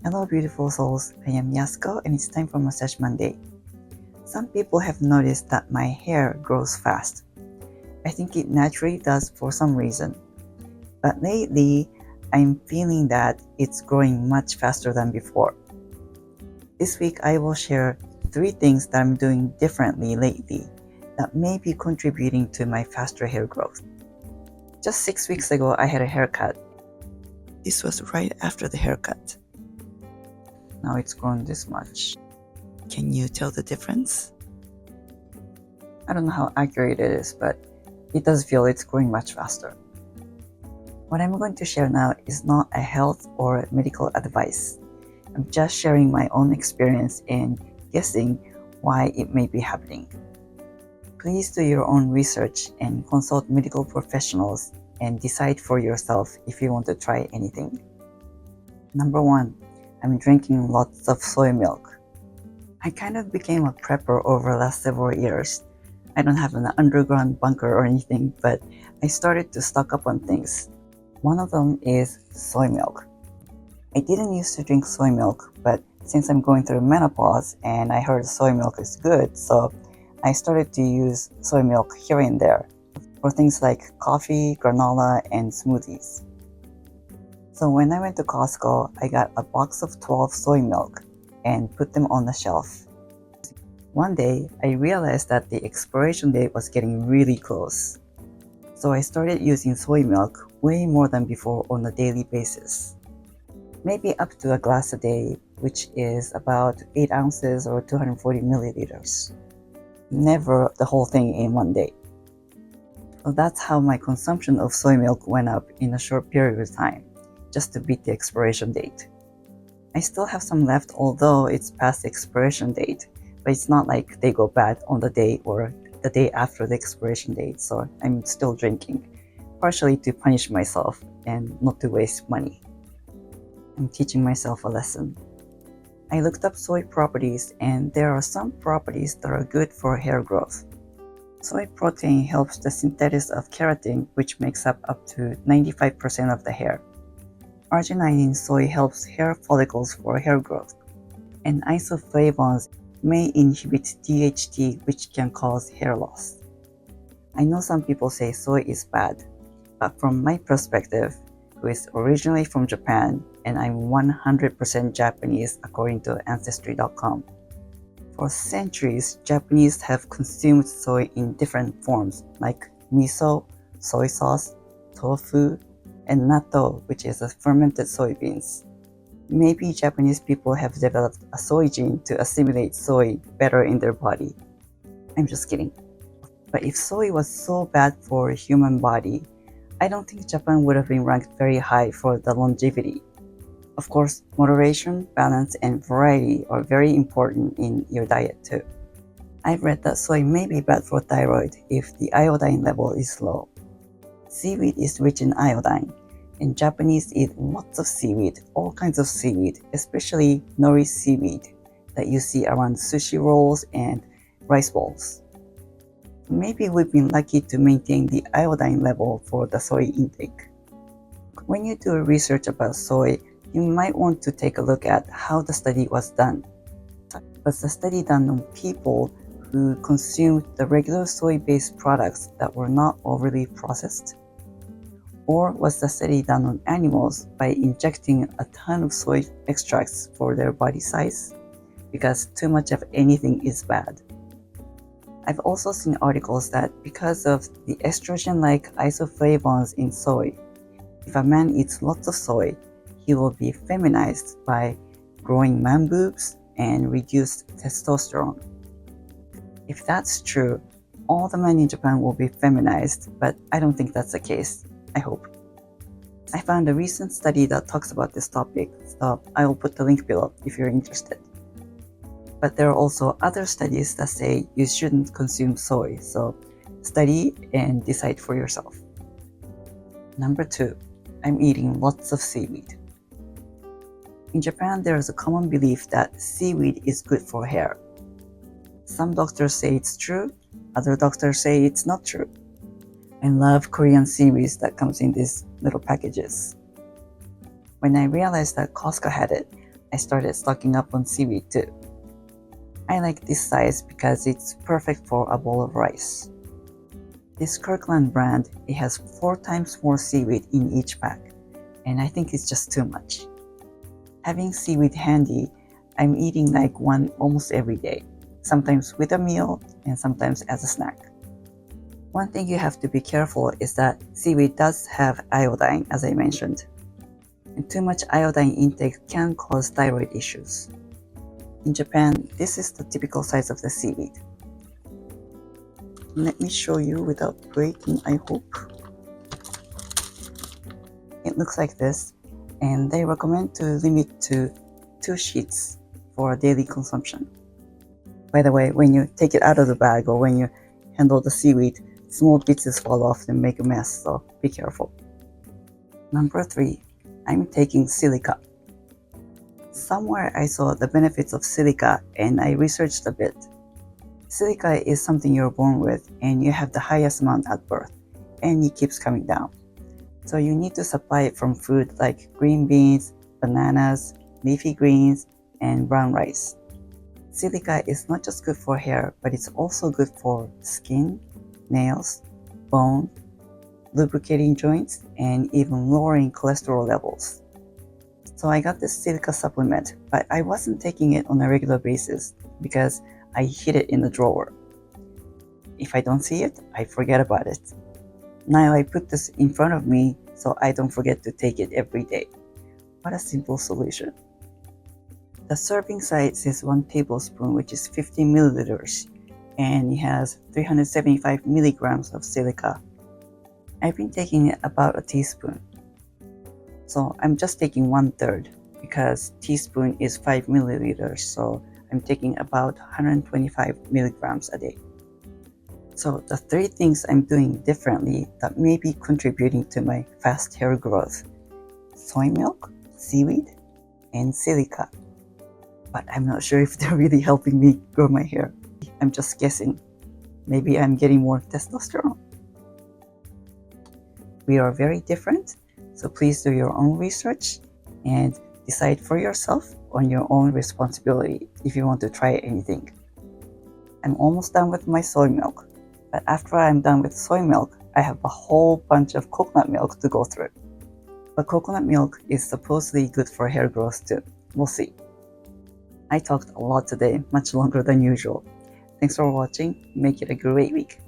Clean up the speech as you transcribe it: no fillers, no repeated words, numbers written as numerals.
Hello beautiful souls, I am Yasuko and it's time for Massage Monday. Some people have noticed that my hair grows fast. I think it naturally does for some reason. But lately, I'm feeling that it's growing much faster than before. This week I will share 3 things that I'm doing differently lately that may be contributing to my faster hair growth. Just 6 weeks ago I had a haircut. This was right after the haircut. Now it's grown this much. Can you tell the difference? I don't know how accurate it is, but it does feel it's growing much faster. What I'm going to share now is not a health or medical advice. I'm just sharing my own experience and guessing why it may be happening. Please do your own research and consult medical professionals and decide for yourself if you want to try anything. Number 1, I'm drinking lots of soy milk. I kind of became a prepper over the last several years. I don't have an underground bunker or anything, but I started to stock up on things. One of them is soy milk. I didn't used to drink soy milk, but since I'm going through menopause and I heard soy milk is good, so I started to use soy milk here and there for things like coffee, granola, and smoothies. So when I went to Costco, I got a box of 12 soy milk and put them on the shelf. One day, I realized that the expiration date was getting really close. So I started using soy milk way more than before on a daily basis. Maybe up to a glass a day, which is about 8 ounces or 240 milliliters. Never the whole thing in one day. So that's how my consumption of soy milk went up in a short period of time, just to beat the expiration date. I still have some left, although it's past the expiration date, but it's not like they go bad on the day or the day after the expiration date, so I'm still drinking, partially to punish myself and not to waste money. I'm teaching myself a lesson. I looked up soy properties, and there are some properties that are good for hair growth. Soy protein helps the synthesis of keratin, which makes up to 95% of the hair. Arginine in soy helps hair follicles for hair growth, and isoflavones may inhibit DHT, which can cause hair loss. I know some people say soy is bad, but from my perspective, who is originally from Japan, and I'm 100% Japanese according to Ancestry.com. For centuries, Japanese have consumed soy in different forms, like miso, soy sauce, tofu, and natto, which is a fermented soybeans. Maybe Japanese people have developed a soy gene to assimilate soy better in their body. I'm just kidding. But if soy was so bad for a human body, I don't think Japan would have been ranked very high for the longevity. Of course, moderation, balance, and variety are very important in your diet too. I've read that soy may be bad for thyroid if the iodine level is low. Seaweed is rich in iodine, and Japanese eat lots of seaweed, all kinds of seaweed, especially nori seaweed that you see around sushi rolls and rice bowls. Maybe we've been lucky to maintain the iodine level for the soy intake. When you do research about soy, you might want to take a look at how the study was done. Was the study done on people who consumed the regular soy-based products that were not overly processed? Or was the study done on animals by injecting a ton of soy extracts for their body size? Because too much of anything is bad. I've also seen articles that because of the estrogen-like isoflavones in soy, if a man eats lots of soy, he will be feminized by growing man boobs and reduced testosterone. If that's true, all the men in Japan will be feminized, but I don't think that's the case. I hope. I found a recent study that talks about this topic, so I will put the link below if you're interested. But there are also other studies that say you shouldn't consume soy, so study and decide for yourself. Number 2, I'm eating lots of seaweed. In Japan, there is a common belief that seaweed is good for hair. Some doctors say it's true, other doctors say it's not true. I love Korean seaweeds that comes in these little packages. When I realized that Costco had it, I started stocking up on seaweed too. I like this size because it's perfect for a bowl of rice. This Kirkland brand, it has 4 times more seaweed in each pack, and I think it's just too much. Having seaweed handy, I'm eating like one almost every day, sometimes with a meal and sometimes as a snack. One thing you have to be careful is that seaweed does have iodine, as I mentioned, and too much iodine intake can cause thyroid issues. In Japan, this is the typical size of the seaweed. Let me show you without breaking, I hope. It looks like this, and they recommend to limit to 2 sheets for daily consumption. By the way, when you take it out of the bag or when you handle the seaweed, small pieces fall off and make a mess, so be careful. Number 3, I'm taking Silica. Somewhere I saw the benefits of Silica and I researched a bit. Silica is something you're born with and you have the highest amount at birth, and it keeps coming down. So you need to supply it from food like green beans, bananas, leafy greens, and brown rice. Silica is not just good for hair, but it's also good for skin, nails, bone, lubricating joints, and even lowering cholesterol levels. So I got this Silica supplement, but I wasn't taking it on a regular basis because I hid it in the drawer. If I don't see it, I forget about it. Now I put this in front of me so I don't forget to take it every day. What a simple solution. The serving size is 1 tablespoon, which is 50 milliliters, and it has 375 milligrams of Silica. I've been taking about a teaspoon. So I'm just taking 1/3 because teaspoon is 5 milliliters, so I'm taking about 125 milligrams a day. So the 3 things I'm doing differently that may be contributing to my fast hair growth: soy milk, seaweed, and Silica. But I'm not sure if they're really helping me grow my hair. I'm just guessing. Maybe I'm getting more testosterone. We are very different, so please do your own research and decide for yourself on your own responsibility if you want to try anything. I'm almost done with my soy milk, but after I'm done with soy milk, I have a whole bunch of coconut milk to go through. But coconut milk is supposedly good for hair growth too. We'll see. I talked a lot today, much longer than usual. Thanks for watching. Make it a great week.